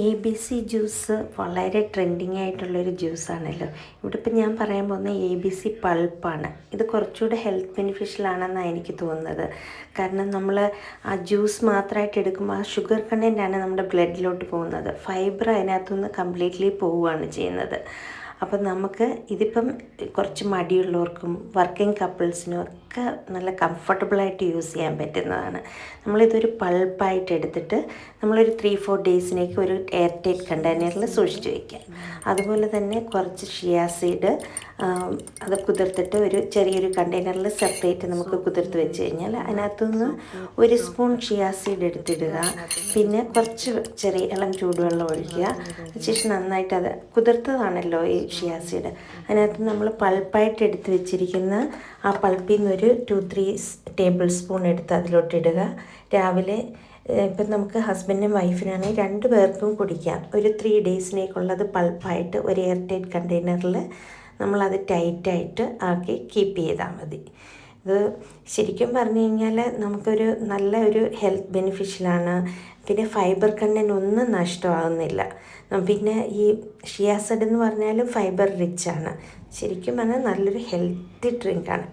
ABC juice വളരെ trending ആയിട്ടുള്ളൊരു ജ്യൂസാണല്ലോ. ഇവിടെ ഇപ്പം ഞാൻ പറയാൻ പോകുന്ന ABC പൾപ്പാണ്. ഇത് കുറച്ചുകൂടെ ഹെൽത്ത് ബെനിഫിഷ്യലാണെന്നാണ് എനിക്ക് തോന്നുന്നത്. കാരണം നമ്മൾ ആ ജ്യൂസ് മാത്രമായിട്ട് എടുക്കുമ്പോൾ ആ ഷുഗർ കണ്ടൻറ്റാണ് നമ്മുടെ ബ്ലഡിലോട്ട് പോകുന്നത്. ഫൈബർ അതിനകത്തുനിന്ന് കംപ്ലീറ്റ്ലി പോവുകയാണ് ചെയ്യുന്നത്. അപ്പം നമുക്ക് ഇതിപ്പം കുറച്ച് മടിയുള്ളവർക്കും വർക്കിംഗ് കപ്പിൾസിനും ഒക്കെ നല്ല കംഫർട്ടബിളായിട്ട് യൂസ് ചെയ്യാൻ പറ്റുന്നതാണ്. നമ്മളിതൊരു പൾപ്പായിട്ട് എടുത്തിട്ട് നമ്മളൊരു 3-4 ഡേയ്സിനേക്ക് ഒരു എയർ ടൈറ്റ് കണ്ടെയ്നറിൽ സൂക്ഷിച്ച് വയ്ക്കുക. അതുപോലെ തന്നെ കുറച്ച് ഷിയാ സീഡ് അത് കുതിർത്തിട്ട് ഒരു ചെറിയൊരു കണ്ടെയ്നറിൽ സെപ്പറേറ്റ് നമുക്ക് കുതിർത്ത് വെച്ച് കഴിഞ്ഞാൽ അതിനകത്തുനിന്ന് 1 സ്പൂൺ ഷിയാ സീഡ് എടുത്തിടുക. പിന്നെ കുറച്ച് ചെറിയ ഇളം ചൂടുവെള്ളം ഒഴിക്കുക. ശേഷം നന്നായിട്ട് അത് കുതിർത്തതാണല്ലോ ഈ ഷിയാ സീഡ്. അതിനകത്ത് നമ്മൾ പൾപ്പായിട്ട് എടുത്ത് വെച്ചിരിക്കുന്ന ആ പൾപ്പിൽ നിന്നൊരു 2-3 ടേബിൾ സ്പൂൺ എടുത്ത് അതിലോട്ടിടുക. രാവിലെ ഇപ്പം നമുക്ക് ഹസ്ബൻഡിനും വൈഫിനാണെങ്കിൽ 2 പേർക്കും കുടിക്കാം. ഒരു 3 ഡേയ്സിനേക്കുള്ളത് പൾപ്പായിട്ട് ഒരു എയർ ടൈറ്റ് കണ്ടെയ്നറിൽ നമ്മളത് ടൈറ്റായിട്ട് ആക്കി കീപ്പ് ചെയ്താൽ മതി. ഇത് ശരിക്കും പറഞ്ഞു കഴിഞ്ഞാൽ നമുക്കൊരു നല്ല ഒരു ഹെൽത്ത് ബെനിഫിഷ്യലാണ്. പിന്നെ ഫൈബർ കണ്ടൻറ്റ് ഒന്നും നഷ്ടമാകുന്നില്ല. പിന്നെ ഈ ഷിയാ സീഡ് എന്ന് പറഞ്ഞാലും ഫൈബർ റിച്ചാണ്. ശരിക്കും പറഞ്ഞാൽ നല്ലൊരു ഹെൽത്തി ഡ്രിങ്കാണ്.